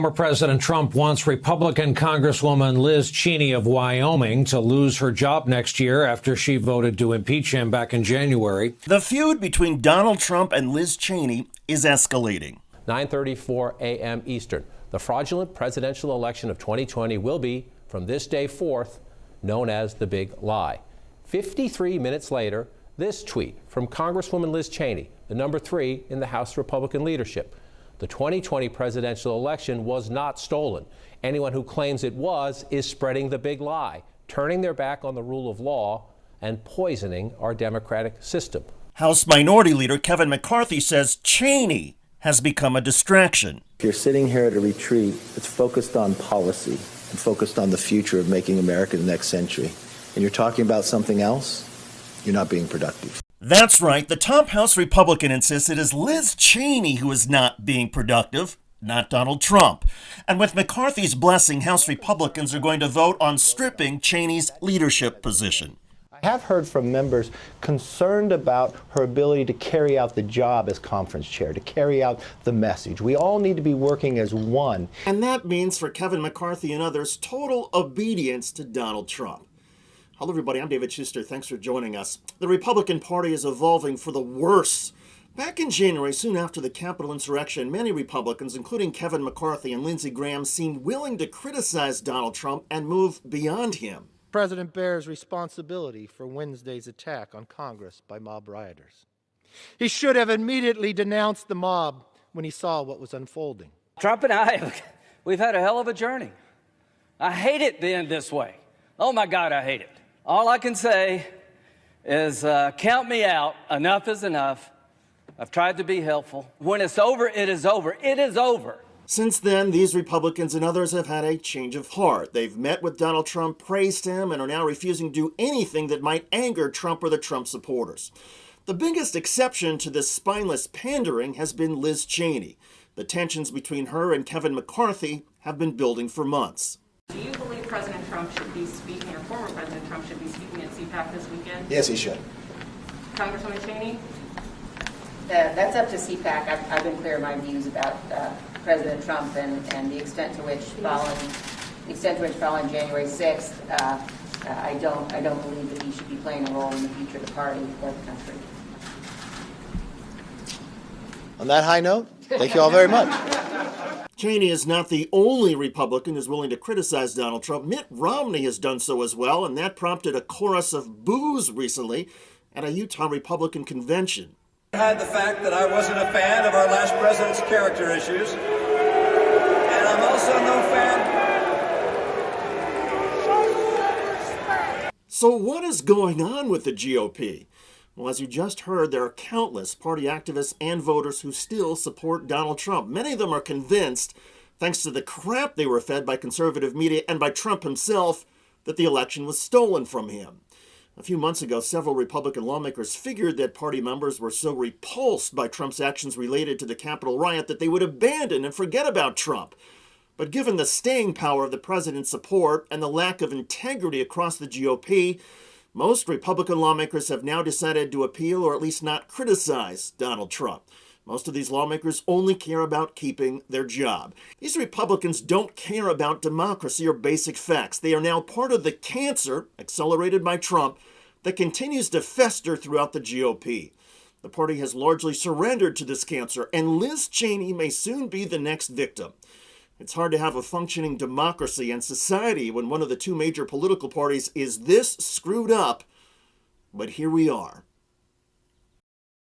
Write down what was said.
Former President Trump wants Republican Congresswoman Liz Cheney of Wyoming to lose her job next year after she voted to impeach him back in January. The feud between Donald Trump and Liz Cheney is escalating. 9:34 a.m. Eastern. The fraudulent presidential election of 2020 will be, from this day forth, known as the Big Lie. 53 minutes later, this tweet from Congresswoman Liz Cheney, the number 3 in the House Republican leadership. The 2020 presidential election was not stolen. Anyone who claims it was is spreading the big lie, turning their back on the rule of law and poisoning our democratic system. House Minority Leader Kevin McCarthy says Cheney has become a distraction. If you're sitting here at a retreat that's focused on policy and focused on the future of making America the next century, and you're talking about something else, you're not being productive. That's right. The top House Republican insists it is Liz Cheney who is not being productive, not Donald Trump. And with McCarthy's blessing, House Republicans are going to vote on stripping Cheney's leadership position. I have heard from members concerned about her ability to carry out the job as conference chair, to carry out the message. We all need to be working as one. And that means for Kevin McCarthy and others, total obedience to Donald Trump. Hello, everybody. I'm David Schuster. Thanks for joining us. The Republican Party is evolving for the worse. Back in January, soon after the Capitol insurrection, many Republicans, including Kevin McCarthy and Lindsey Graham, seemed willing to criticize Donald Trump and move beyond him. The President bears responsibility for Wednesday's attack on Congress by mob rioters. He should have immediately denounced the mob when he saw what was unfolding. Trump and I, we've had a hell of a journey. I hate it being this way. Oh, my God, I hate it. All I can say is count me out. Enough is enough. I've tried to be helpful. When it's over, it is over. It is over. Since then, these Republicans and others have had a change of heart. They've met with Donald Trump, praised him, and are now refusing to do anything that might anger Trump or the Trump supporters. The biggest exception to this spineless pandering has been Liz Cheney. The tensions between her and Kevin McCarthy have been building for months. Do you believe President Trump should be speaking, or former President Trump should be speaking at CPAC this weekend? Yes, he should. Congresswoman Cheney? That's up to CPAC. I've been clear in my views about President Trump and the extent to which following January 6th, I don't believe that he should be playing a role in the future of the party or the country. On that high note, thank you all very much. Cheney is not the only Republican who's willing to criticize Donald Trump. Mitt Romney has done so as well, and that prompted a chorus of boos recently at a Utah Republican convention. I had the fact that I wasn't a fan of our last president's character issues, and I'm also no fan. So what is going on with the GOP? Well, as you just heard, there are countless party activists and voters who still support Donald Trump. Many of them are convinced, thanks to the crap they were fed by conservative media and by Trump himself, that the election was stolen from him. A few months ago, several Republican lawmakers figured that party members were so repulsed by Trump's actions related to the Capitol riot that they would abandon and forget about Trump. But given the staying power of the president's support and the lack of integrity across the GOP, most Republican lawmakers have now decided to appeal or at least not criticize Donald Trump. Most of these lawmakers only care about keeping their job. These Republicans don't care about democracy or basic facts. They are now part of the cancer, accelerated by Trump, that continues to fester throughout the GOP. The party has largely surrendered to this cancer, and Liz Cheney may soon be the next victim. It's hard to have a functioning democracy and society when one of the two major political parties is this screwed up, but here we are.